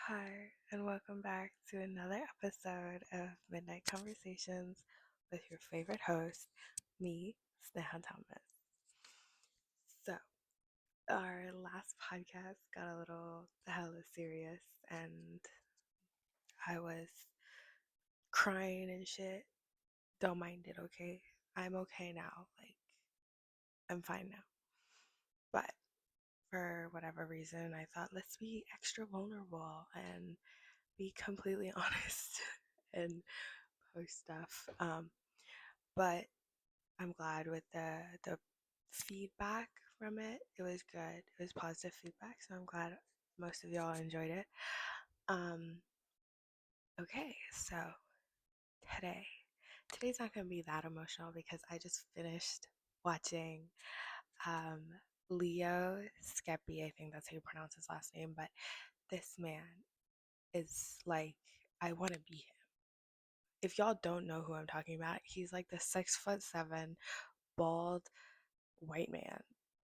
Hi, and welcome back to another episode of Midnight Conversations with your favorite host, me, Sneha Thomas. So, our last podcast got a little hella serious, and I was crying and shit. Don't mind it, okay? I'm okay now. I'm fine now. But for whatever reason, I thought let's be extra vulnerable and be completely honest and post stuff. But I'm glad with the feedback from it. It was good. It was positive feedback, so I'm glad most of y'all enjoyed it. Um, okay, so today, today's not gonna be that emotional because I just finished watching um Leo Skeppy. I think that's how you pronounce his last name, but this man is like I want to be him. If y'all don't know who I'm talking about, he's like the 6'7" bald white man,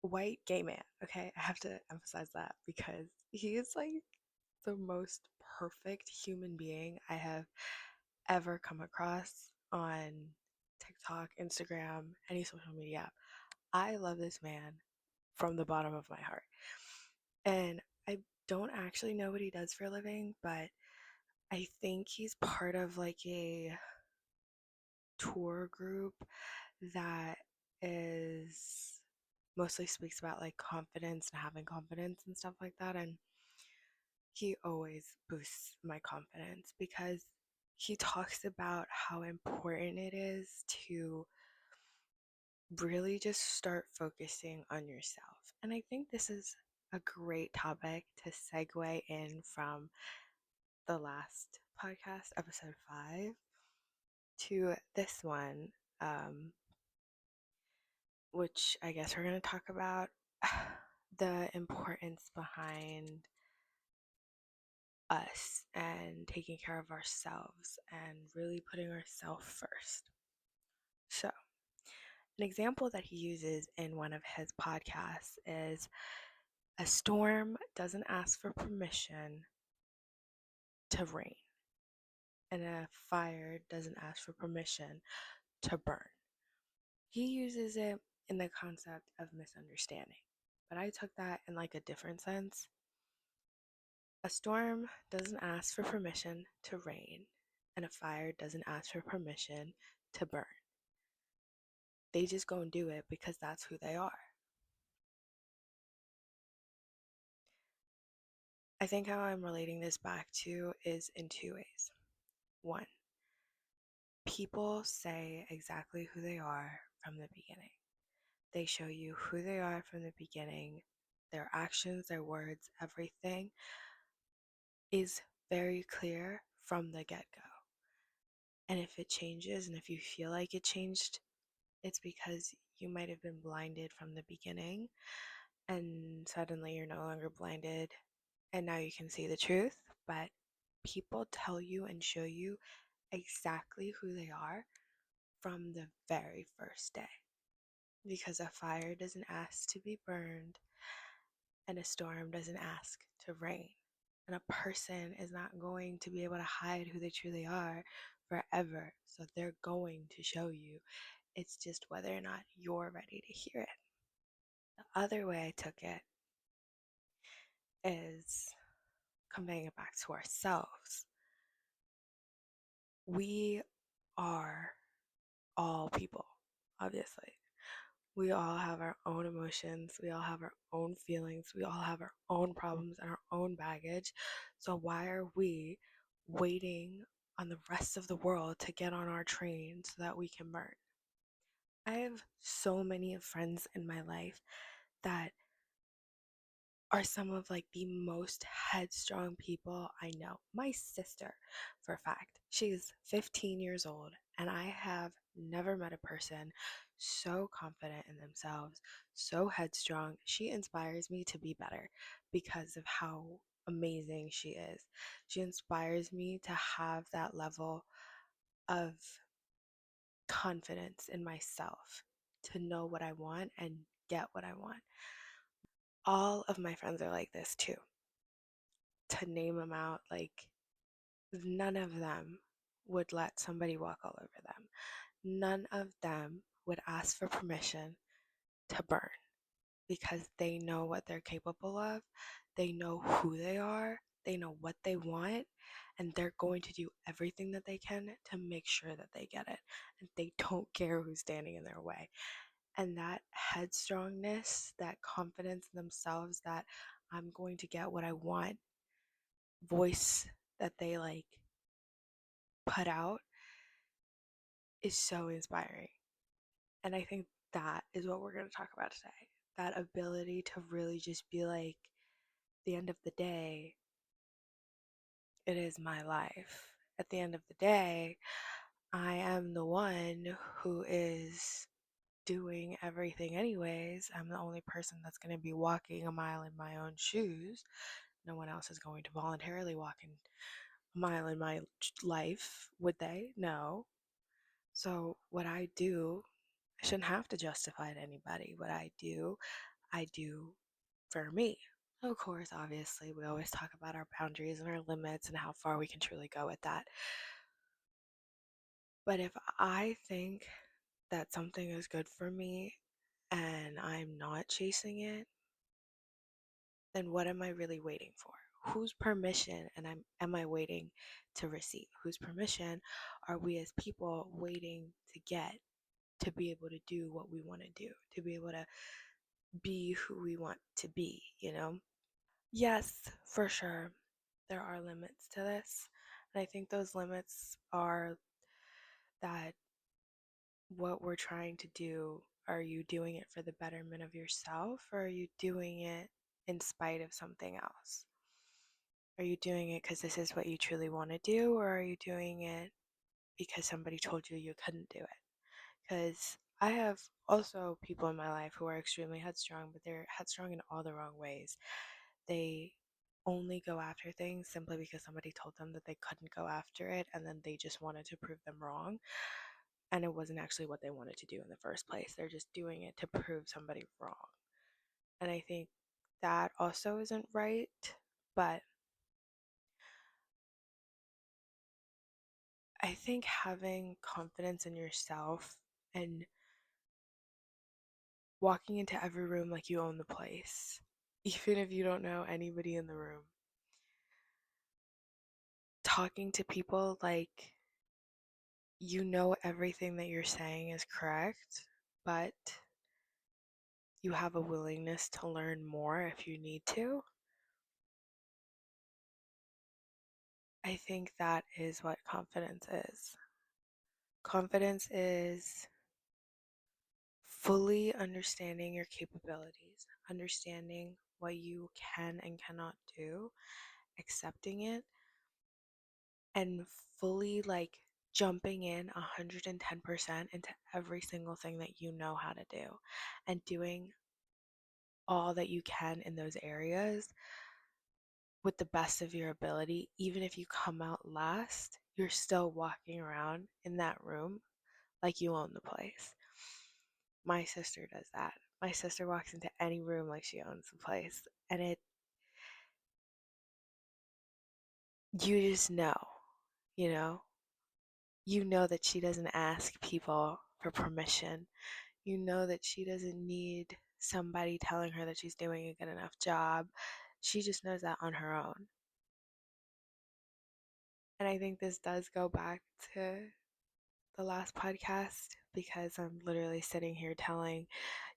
white gay man. Okay, I have to emphasize that because he is like the most perfect human being I have ever come across on TikTok, Instagram, any social media app. I love this man from the bottom of my heart. And I don't actually know what he does for a living, but I think he's part of like a tour group that is mostly speaks about like confidence and having confidence and stuff like that. And he always boosts my confidence because he talks about how important it is to really just start focusing on yourself. And I think this is a great topic to segue in from the last podcast, episode 5, to this one, which I guess we're going to talk about the importance behind us and taking care of ourselves and really putting ourselves first. So, an example that he uses in one of his podcasts is a storm doesn't ask for permission to rain, and a fire doesn't ask for permission to burn. He uses it in the concept of misunderstanding, but I took that in like a different sense. A storm doesn't ask for permission to rain, and a fire doesn't ask for permission to burn. They just go and do it because that's who they are. I think how I'm relating this back to is in two ways. One, people say exactly who they are from the beginning. They show you who they are from the beginning. Their actions, their words, everything is very clear from the get go. And if it changes and if you feel like it changed, it's because you might have been blinded from the beginning and suddenly you're no longer blinded and now you can see the truth. But people tell you and show you exactly who they are from the very first day. Because a fire doesn't ask to be burned and a storm doesn't ask to rain. And a person is not going to be able to hide who they truly are forever. So they're going to show you. It's just whether or not you're ready to hear it. The other way I took it is conveying it back to ourselves. We are all people, obviously. We all have our own emotions. We all have our own feelings. We all have our own problems and our own baggage. So, why are we waiting on the rest of the world to get on our train so that we can burn? I have so many friends in my life that are some of like the most headstrong people I know. My sister, for a fact, she's 15 years old, and I have never met a person so confident in themselves, so headstrong. She inspires me to be better because of how amazing she is. She inspires me to have that level of confidence in myself, to know what I want and get what I want. All of my friends are like this too. to name them out, like, none of them would let somebody walk all over them. None of them would ask for permission to burn because they know what they're capable of, they know who they are, they know what they want, and they're going to do everything that they can to make sure that they get it. And they don't care who's standing in their way. And that headstrongness, that confidence in themselves that I'm going to get what I want, voice that they like put out is so inspiring. And I think that is what we're going to talk about today. That ability to really just be like, the end of the day, it is my life. At the end of the day, I am the one who is doing everything anyways. I'm the only person that's going to be walking a mile in my own shoes. No one else is going to voluntarily walk a mile in my life, would they? No. So what I do, I shouldn't have to justify to anybody. What I do for me. Of course, obviously, we always talk about our boundaries and our limits and how far we can truly go with that. But if I think that something is good for me and I'm not chasing it, then what am I really waiting for? Whose permission am I waiting to receive? Whose permission are we as people waiting to get to be able to do what we want to do, to be able to be who we want to be, you know? Yes, for sure. There are limits to this. And I think those limits are that what we're trying to do, are you doing it for the betterment of yourself or are you doing it in spite of something else? Are you doing it because this is what you truly want to do, or are you doing it because somebody told you you couldn't do it? Because I have also people in my life who are extremely headstrong, but they're headstrong in all the wrong ways. They only go after things simply because somebody told them that they couldn't go after it, and then they just wanted to prove them wrong. And it wasn't actually what they wanted to do in the first place. They're just doing it to prove somebody wrong. And I think that also isn't right, but I think having confidence in yourself and walking into every room like you own the place, even if you don't know anybody in the room, talking to people like you know everything that you're saying is correct, but you have a willingness to learn more if you need to. I think that is what confidence is. Confidence is fully understanding your capabilities, understanding what you can and cannot do, accepting it, and fully like jumping in 110% into every single thing that you know how to do and doing all that you can in those areas with the best of your ability. Even if you come out last, you're still walking around in that room like you own the place. My sister does that. My sister walks into any room like she owns the place. And you just know, you know, you know that she doesn't ask people for permission. You know that she doesn't need somebody telling her that she's doing a good enough job. She just knows that on her own. And I think this does go back to the last podcast because I'm literally sitting here telling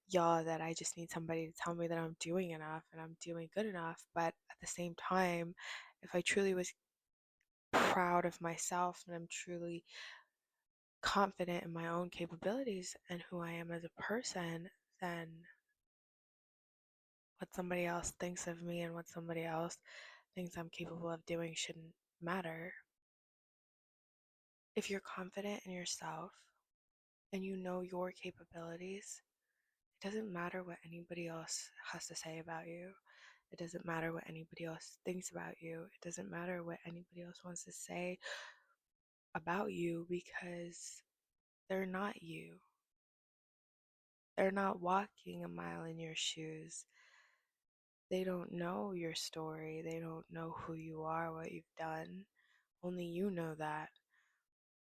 y'all that I just need somebody to tell me that I'm doing enough and I'm doing good enough. But at the same time, if I truly was proud of myself and I'm truly confident in my own capabilities and who I am as a person, then what somebody else thinks of me and what somebody else thinks I'm capable of doing shouldn't matter. If you're confident in yourself and you know your capabilities, it doesn't matter what anybody else has to say about you. It doesn't matter what anybody else thinks about you. It doesn't matter what anybody else wants to say about you because they're not you. They're not walking a mile in your shoes. They don't know your story. They don't know who you are, what you've done. Only you know that.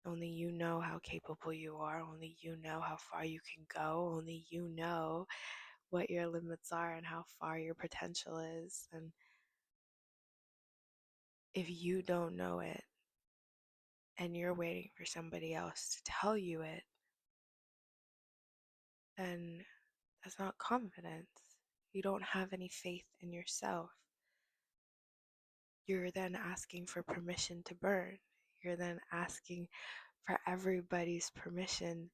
Only you know how capable you are. Only you know how far you can go. Only you know what your limits are and how far your potential is. And if you don't know it and you're waiting for somebody else to tell you it, then that's not confidence. You don't have any faith in yourself. You're then asking for permission to burn. You're then asking for everybody's permission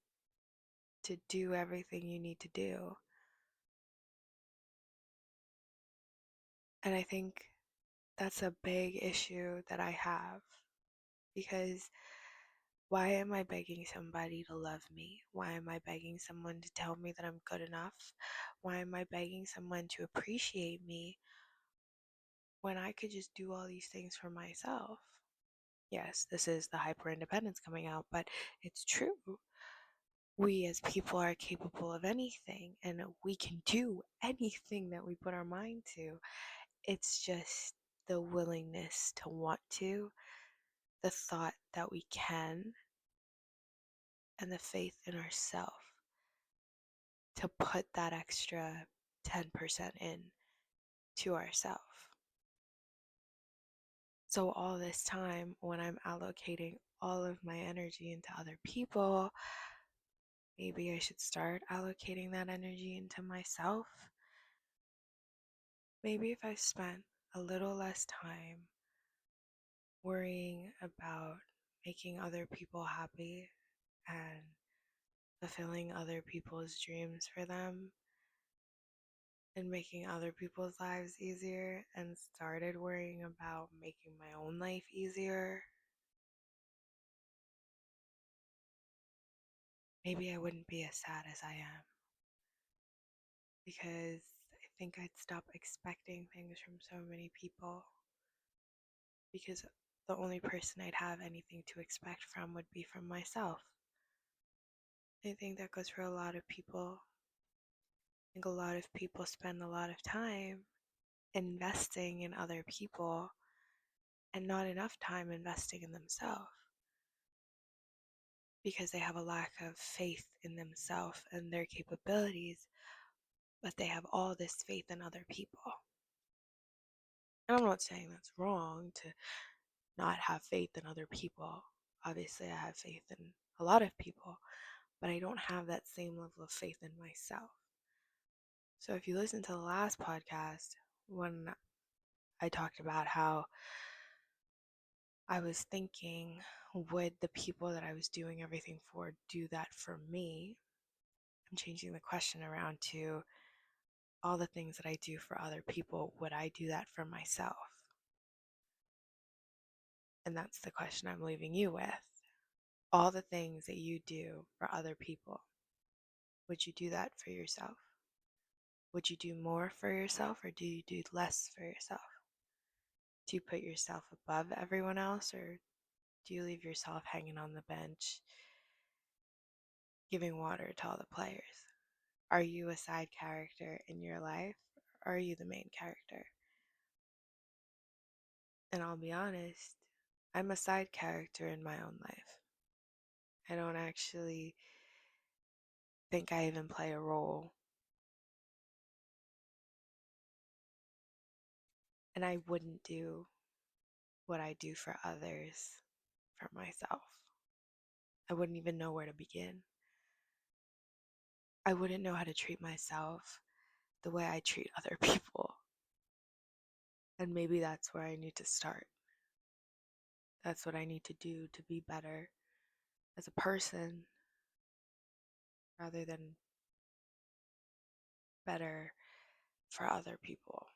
to do everything you need to do. And I think that's a big issue that I have, because why am I begging somebody to love me? Why am I begging someone to tell me that I'm good enough? Why am I begging someone to appreciate me when I could just do all these things for myself? Yes, this is the hyper independence coming out, but it's true. We as people are capable of anything and we can do anything that we put our mind to. It's just the willingness to want to, the thought that we can, and the faith in ourselves to put that extra 10% in to ourselves. So, all this time, when I'm allocating all of my energy into other people, maybe I should start allocating that energy into myself. Maybe if I spent a little less time worrying about making other people happy and fulfilling other people's dreams for them and making other people's lives easier and started worrying about making my own life easier, maybe I wouldn't be as sad as I am, because I think I'd stop expecting things from so many people, because the only person I'd have anything to expect from would be from myself. I think that goes for a lot of people. I think a lot of people spend a lot of time investing in other people and not enough time investing in themselves, because they have a lack of faith in themselves and their capabilities, but they have all this faith in other people. And I'm not saying that's wrong to not have faith in other people. Obviously, I have faith in a lot of people, but I don't have that same level of faith in myself. So if you listen to the last podcast, when I talked about how I was thinking, would the people that I was doing everything for do that for me? I'm changing the question around to all the things that I do for other people, would I do that for myself? And that's the question I'm leaving you with. All the things that you do for other people, would you do that for yourself? Would you do more for yourself, or do you do less for yourself? Do you put yourself above everyone else, or do you leave yourself hanging on the bench, giving water to all the players? Are you a side character in your life, or are you the main character? And I'll be honest, I'm a side character in my own life. I don't actually think I even play a role. And I wouldn't do what I do for others for myself. I wouldn't even know where to begin. I wouldn't know how to treat myself the way I treat other people. And maybe that's where I need to start. That's what I need to do to be better as a person rather than better for other people,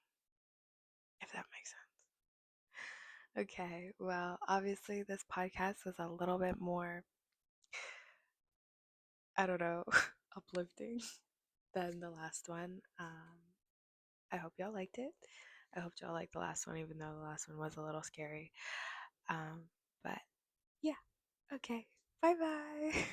if that makes sense. Okay, well, obviously, this podcast was a little bit more, I don't know, uplifting than the last one. I hope y'all liked it. I hope y'all liked the last one, even though the last one was a little scary. But yeah, okay. Bye bye.